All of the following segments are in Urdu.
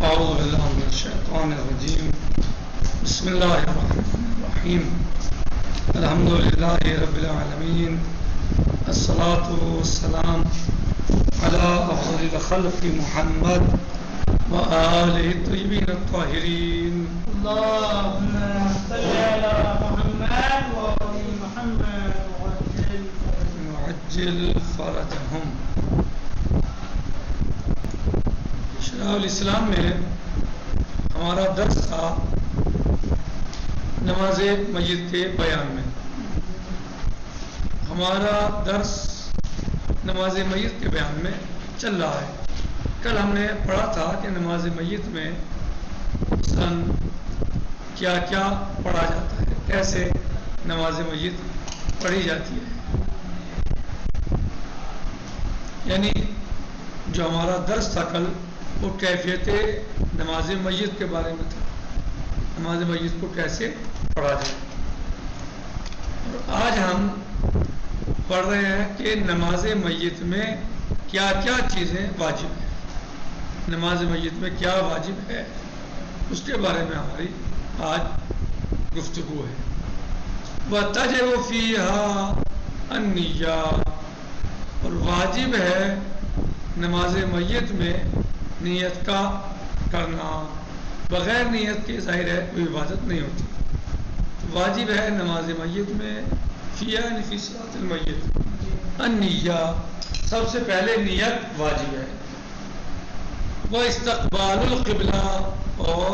أعوذ بالله من الشيطان الرجيم. بسم الله الرحمن الرحيم. الحمد لله رب العالمين. الصلاة والسلام على أفضل الخلق محمد وآله الطيبين الطاهرين. اللهم صل على محمد وآل محمد وعجل فرجهم. شرح الاسلام میں ہمارا درس تھا نماز میت کے بیان میں. ہمارا درس نماز میت کے بیان میں چل رہا ہے. کل ہم نے پڑھا تھا کہ نماز میت میں مثلاً کیا کیا پڑھا جاتا ہے، کیسے نماز میت پڑھی جاتی ہے. یعنی جو ہمارا درس تھا کل وہ کیفیت نماز میت کے بارے میں تھا، نماز میت کو کیسے پڑھا جائے. اور آج ہم پڑھ رہے ہیں کہ نماز میت میں کیا کیا چیزیں واجب ہیں، نماز میت میں کیا واجب ہے، اس کے بارے میں ہماری آج گفتگو ہے. وَتَجِبُ فِيهَا النِّيَّةُ، اور واجب ہے نماز میت میں نیت کا کرنا. بغیر نیت کے ظاہر ہے کوئی عبادت نہیں ہوتی. واجب ہے نماز میت میں یعنی فی صلاۃ المیت النیہ، سب سے پہلے نیت واجب ہے. وہ استقبال القبلہ، اور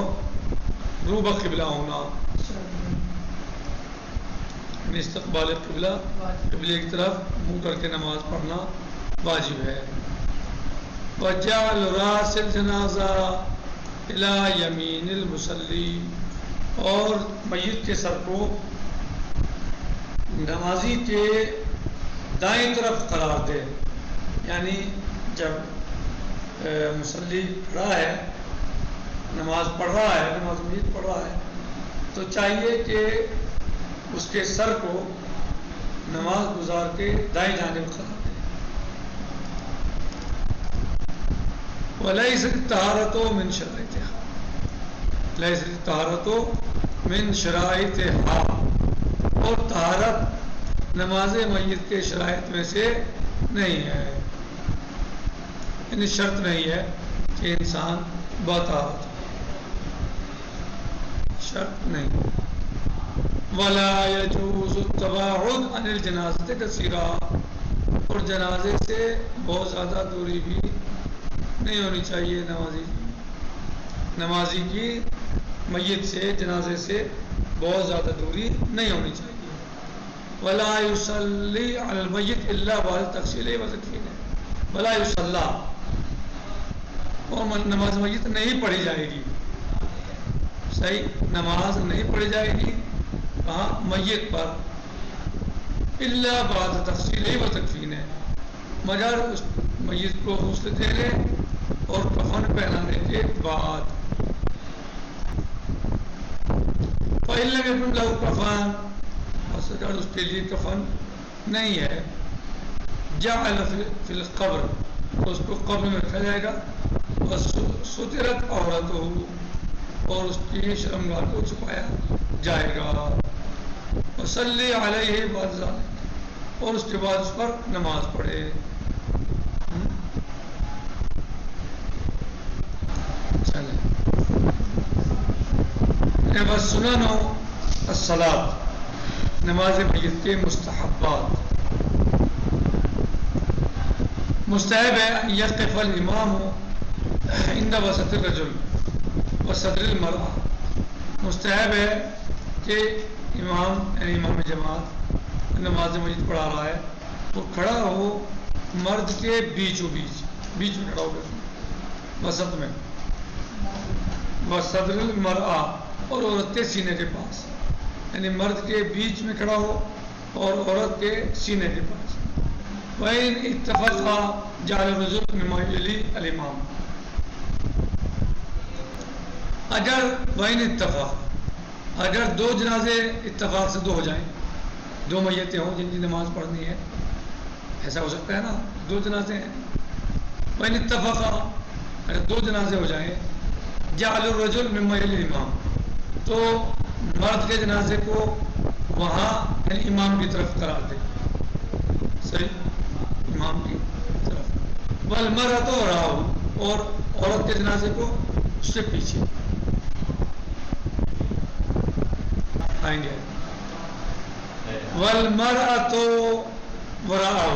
روبہ قبلہ ہونا، استقبال قبلہ، قبلے کی طرف منہ کر کے نماز پڑھنا واجب ہے. وجعل راس الجنازہ الی یمین المصلی، اور میت کے سر کو نمازی کے دائیں طرف قرار دے. یعنی جب مصلی کھڑا ہے، نماز پڑھ رہا ہے، نماز میت پڑھ رہا ہے، تو چاہیے کہ اس کے سر کو نماز گزار کے دائیں جانب قرار دے. وَلَيْسَتِ الطَّهَارَةُ مِنْ شَرَائِطِهَا، لَيْسَتِ الطَّهَارَةُ مِنْ شَرَائِطِهَا، اور طہارت نماز میت کے شرائط میں سے نہیں ہے، یعنی شرط نہیں ہے کہ انسان باطہارت، شرط نہیں. وَلَا يَجُوزُ التَّبَاعُدُ عَنِ الْجَنَازَةِ كَثِيرًا، اور جنازے سے بہت زیادہ دوری بھی نہیں ہونی چاہیے. نمازی کی میت سے، جنازے سے بہت زیادہ دوری نہیں ہونی چاہیے. وَلَا يُصَلِّي عَلَى الْمَيِّتِ إِلَّا بَعْدَ تَغْسِيلِهِ وَتَكْفِينِهِ، وَلَا يُصَلَّى، اور نماز میت نہیں پڑھی جائے گی، صحیح نماز نہیں پڑھی جائے گی کہاں؟ میت پر. إِلَّا بَعْدَ تَغْسِيلِهِ وَتَكْفِينِهِ، مگر اس میت کو غسل دینے اور کفن پہنانے کے بعد. فَإِن لَّمْ يَكُن لَّهُ كَفَنٌ، اگر اس کے لیے کفن نہیں ہے، جعل فی القبر، تو اس کو قبر میں رکھا جائے گا. وَسُتِرَتْ عَوْرَتُهُ، اور اس کی شرمگاہ کو چھپایا جائے گا. وَصَلِّ عَلَيْهِ بَعْدَ ذَلِكَ، اور اس کے بعد اس پر نماز پڑھے. چلیں. وَالسُّنَنُ الصَّلَاةُ، نماز میت کے مستحبات. مستحب ہے یقف الامام عند وسط الرجل وصدر المرأة، مستحب ہے کہ امام یعنی امام جماعت نماز میت پڑھا رہا ہے تو کھڑا ہو مرد کے بیچوں بیچ میں کھڑا ہو کر، وسط میں. وصدر المرأة، اور عورت کے سینے کے پاس، یعنی مرد کے بیچ میں کھڑا ہو اور عورت کے سینے کے پاس. وَإِنْ اتَّفَقَا جَعَلَ الرَّجُلُ مِمَّا يَلِي الْإِمَامَ، اگر وَإِنْ اتَّفَقَا، اگر دو جنازے اتفاق سے دو ہو جائیں، دو میتیں ہوں جن کی نماز پڑھنی ہے، ایسا ہو سکتا ہے نا، دو جنازے ہیں. وَإِنِ اتَّفَقَا، اگر دو جنازے ہو جائیں جعل الرجل مما یلی الامام، تو مرد کے جنازے کو وہاں یعنی امام کی طرف قرار دے، صحیح، امام کی طرف، والمرأۃ وراءہ، اور عورت کے جنازے کو اس سے پیچھے آئیں گے، والمرأۃ وراءہ،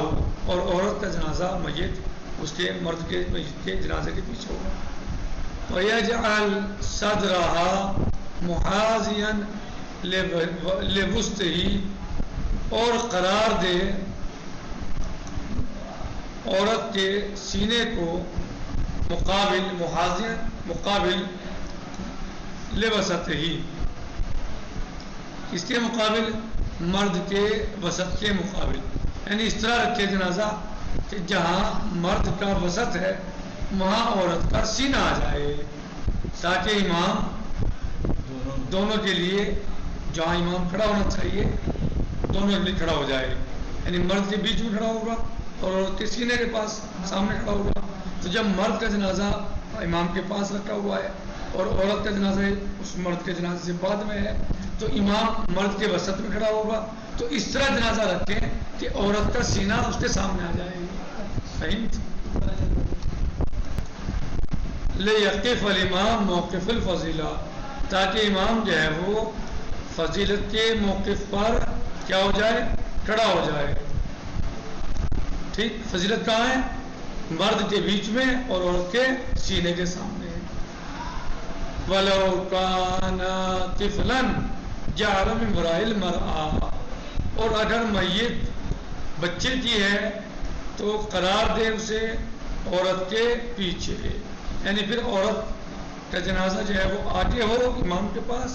اور عورت کا جنازہ میت اس کے مرد کے میت کے جنازے کے پیچھے ہوگا، وَيَجْعَلْ صَدْرَهَا مُحَاذِيًا لِوُسْطِهِ، اور قرار دے عورت کے سینے کو مقابل، محاذیاً مقابل، لِوَسَطِهِ، اس کے مقابل، مرد کے وسط کے مقابل، یعنی اس طرح رکھے جنازہ کہ جہاں مرد کا وسط ہے وہاں عورت کا سینہ آ جائے، تاکہ امام دونوں کے لیے، جہاں امام کھڑا ہونا چاہیے دونوں کے لیے کھڑا ہو جائے، یعنی مرد کے بیچ میں کھڑا ہوگا اور عورت کے سینے کے پاس سامنے کھڑا ہوگا، تو جب مرد کا جنازہ امام کے پاس رکھا ہوا ہے اور عورت کا جنازہ اس مرد کے جنازے سے بعد میں ہے، تو امام مرد کے وسط میں کھڑا ہوگا، تو اس طرح جنازہ رکھیں کہ عورت کا سینہ اس کے سامنے آ جائے، صحیح، لِيَقِفَ الْإِمَامُ مَوْقِفَ الْفَضِيلَةِ، تاکہ امام جو ہے وہ فضیلت کے موقف پر کیا ہو جائے، کھڑا ہو جائے، ٹھیک، فضیلت کہاں ہے، مرد کے بیچ میں اور عورت کے سینے کے سامنے، وَلَوْ كَانَ طِفْلًا جَعَلَ مِنْ وَرَاءِ الْمَرْأَةِ، اور اگر میت بچے کی ہے تو قرار دے اسے عورت کے پیچھے، یعنی پھر عورت کا جنازہ جو ہے وہ آگے ہو امام کے پاس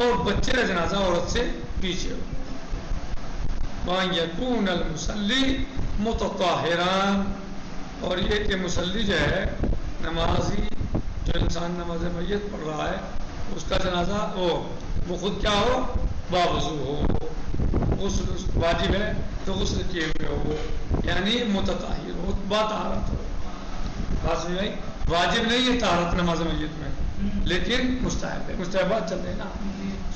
اور بچے کا جنازہ عورت سے پیچھے ہو، وَأَنْ يَكُونَ الْمُصَلِّي مُتَطَهِّرًا، اور یہ کہ مصلی جو ہے نمازی، جو انسان نماز میت پڑھ رہا ہے اس کا جنازہ وہ خود کیا ہو، باوضو ہو، غسل واجب ہے تو غسل کیے ہوئے ہو، یعنی متطہر ہو، باطہارت ہو، بات سمجھ آئی، واجب نہیں ہے طہارت نماز میت میں، لیکن مستحب ہے، مستحبات چل رہے ہیں نا،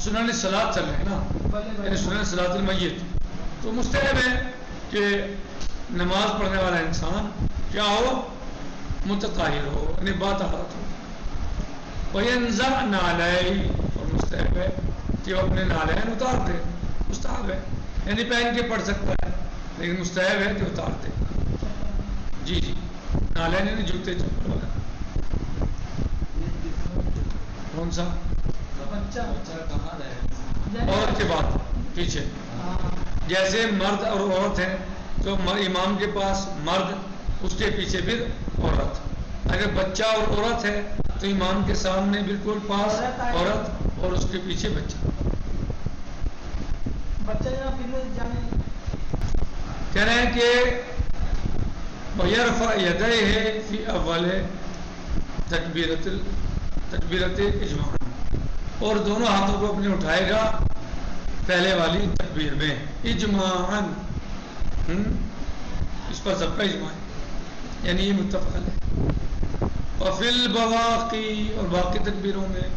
سنن صلاۃ چل رہے ہیں نا، یعنی سنن صلاۃ المیت، تو مستحب ہے کہ نماز پڑھنے والا انسان کیا ہو، متطہر ہو، یعنی باطہارت ہو، وَيَنْزَعْ نَعْلَيْهِ، اور مستحب ہے کہ وہ اپنے نالین اتار دے، مستحب ہے، یعنی پہن کے پڑھ سکتا ہے لیکن مستحب ہے کہ اتار دے، جی جی، نالین یعنی جوتے چپل وغیرہ، کون سا، عورت کے بعد پیچھے، جیسے مرد اور عورت ہیں تو امام کے پاس مرد، اس کے پیچھے پھر عورت، اگر بچہ اور عورت ہے تو امام کے سامنے بالکل پاس عورت اور اس کے پیچھے بچہ، کہہ رہے ہیں کہ وَيَرْفَعْ يَدَيْهِ فِي أَوَّلِ تکبیرت اجماع، اور دونوں ہاتھوں کو اپنے اٹھائے گا پہلے والی تکبیر میں اجماعاً، اس پر سب کا اجماع ہے، یعنی یہ متفق ہے، وَفِي الْبَوَاقِي، اور باقی تکبیروں میں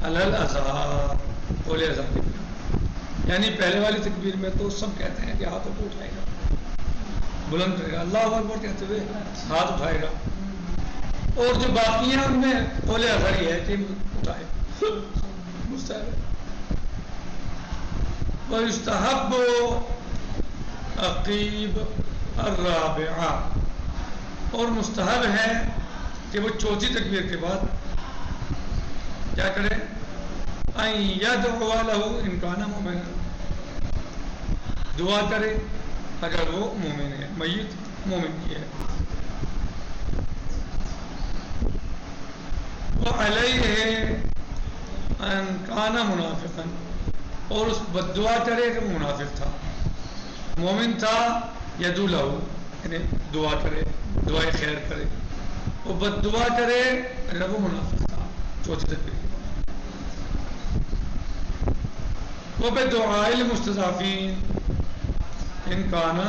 عَلَى الْأَذْهَارِ، قول اذان کے بنا، یعنی پہلے والی تکبیر میں تو سب کہتے ہیں کہ ہاتھوں کو اٹھائے گا، بلند کرے گا، اللہ اکبر کہتے ہوئے ہاتھ اٹھائے گا، اور جو باقی ہیں ان میں قول اذان ہے کہ اٹھائے، مستحب ہے، وَيُسْتَحَبُّ عَقِیبَ الرَّابِعَةِ، اور مستحب ہے کہ وہ چوتھی تکبیر کے بعد کیا کرے، أَن يَدْعُوَ لَهُ إِن كَانَ مُؤْمِنًا، دعا کرے اگر وہ مومن ہے، میت مومن کی ہے، وَعَلَيْهِ أَن كَانَ مُنَافِقًا، اور اس بد دعا کرے کہ وہ منافق تھا، مومن تھا یدعو لہ، یعنی دعا کرے، دعائے خیر کرے، وہ بد دعا کرے اگر وہ منافق تھا، چوتھی تکبیر کے بعد، وَبِدُعَاءِ الْمُسْتَضْعَفِينَ إِن كَانَ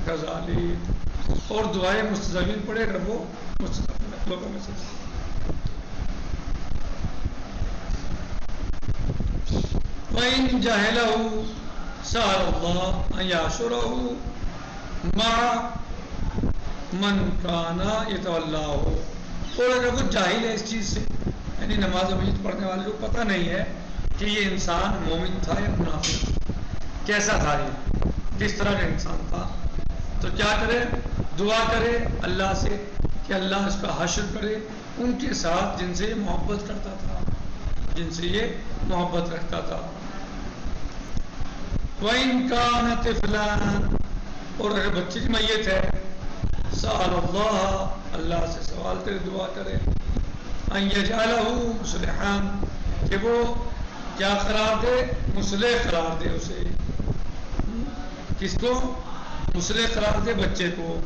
كَذَلِكَ، اور دعائے مستضعفین پڑھے اگر وہ مستضعف لوگوں میں سے، وَإِن جَهِلَهُ سَأَلَ اللَّهَ أَن يَحْشُرَهُ مَعَ مَنْ كَانَ يَتَوَلَّاهُ. اور اگر وہ جاہل ہے اس چیز سے، یعنی نماز میت پڑھنے والے کو پتہ نہیں ہے کہ یہ انسان مومن تھا یا منافق، کیسا تھا، یہ کس طرح کا انسان تھا، تو کیا کرے؟ دعا کرے اللہ سے کہ اللہ اس کا حشر کرے ان کے ساتھ جن سے یہ محبت کرتا تھا، جن سے یہ محبت رکھتا تھا. وَإِن كَانَ طِفْلًا، اور اگر بچی کی میت ہے، سأل اللہ، اللہ سے سوال کرے، دعا کرے، أن يجعله مصلحا، کہ وہ کیا قرار دے؟ مصلح قرار دے اسے. کس کو؟ مصلح قرار دے بچے کو.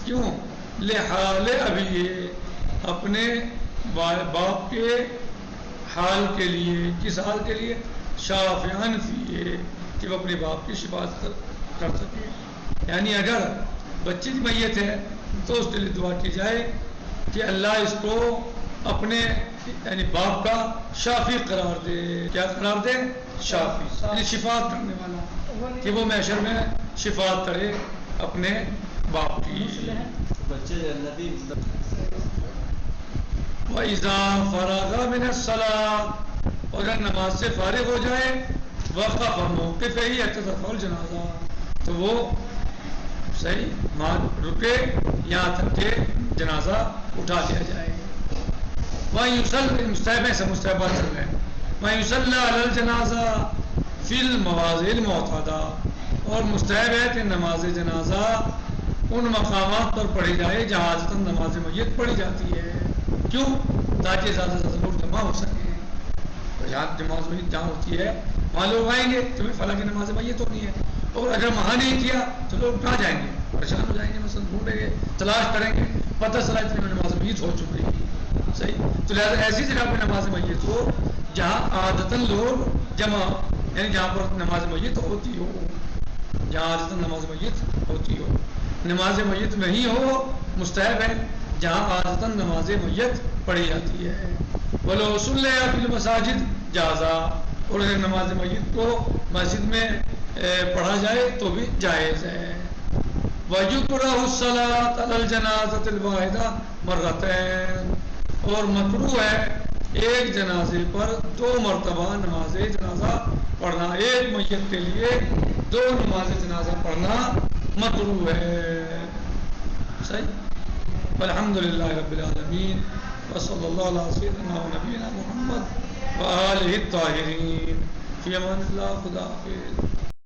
کیوں؟ لحال ابھی، اپنے باپ کے حال کے لیے. کس حال کے لیے؟ شافعاً فیہ، کہ وہ اپنے باپ کی شفاعت کر سکے. یعنی اگر بچے کی میت ہے تو اس کے لیے دعا کی جائے کہ اللہ اس کو اپنے یعنی باپ کا شافی قرار دے. کیا قرار دے؟ شافی، یعنی شفاعت کرنے والا، کہ وہ محشر میں شفاعت کرے اپنے باپ کی. وَإِذَا فَرَغَ مِنَ الصَّلَاةِ، اگر نماز سے فارغ ہو جائے، وقف موقف ہی اعتذار الجنازہ، تو وہ صحیح رکے یہاں تک کہ جنازہ اٹھا لیا جائے. وَيُصَلِّ، مستحب سے مستحبات چل رہے ہیں. وَيُصَلَّى عَلَى الْجَنَازَةِ فِي الْمَوَاضِعِ الْمُعْتَادَةِ، اور مستحب ہے کہ نماز جنازہ ان مقامات پر پڑھی جائے جہاں عادتاً نماز میت پڑھی جاتی ہے. کیوں؟ تاکہ زیادہ سے زیادہ لوگ جمع ہو سکیں. جہاں نماز میت جہاں ہوتی ہے وہاں لوگ آئیں گے، تمہیں فلاں کی نماز میت ہونی ہے، اور اگر وہاں نہیں کیا تو لوگ کہاں جائیں گے؟ پریشان ہو جائیں گے، مثلا ڈھونڈیں گے، تلاش کریں گے، پتہ چلا اتنے میں نماز میت ہو چکی ہے. صحیح. تو لہٰذا ایسی جگہ پہ نماز میت ہو جہاں عادتاً لوگ جمع، یعنی جہاں پر نماز میت ہوتی ہو، جہاں عادتاً نماز میت ہوتی ہو. نماز میت نہیں ہو مستحب ہے جہاں عادتاً نماز میت پڑھی جاتی ہے. وَلَوْ صُلِّيَ فِي الْمَسَاجِدِ جَازَ، اور اگر نماز میت کو مسجد میں پڑھا جائے تو بھی جائز ہے. وَيُكْرَهُ الصَّلَاةُ عَلَى الْجَنَازَةِ الْوَاحِدَةِ مَرَّتَيْنِ، اور مکروہ ہے ایک جنازے پر 2 مرتبہ نماز جنازہ پڑھنا. ایک میت کے لیے 2 نماز جنازہ پڑھنا مکروہ ہے. صحیح. الحمدللہ رب العالمین، وصلی اللہ علیہ سیدنا و نبینا محمد وآلہ الطاہرین. فی امان اللہ. خدا حافظ.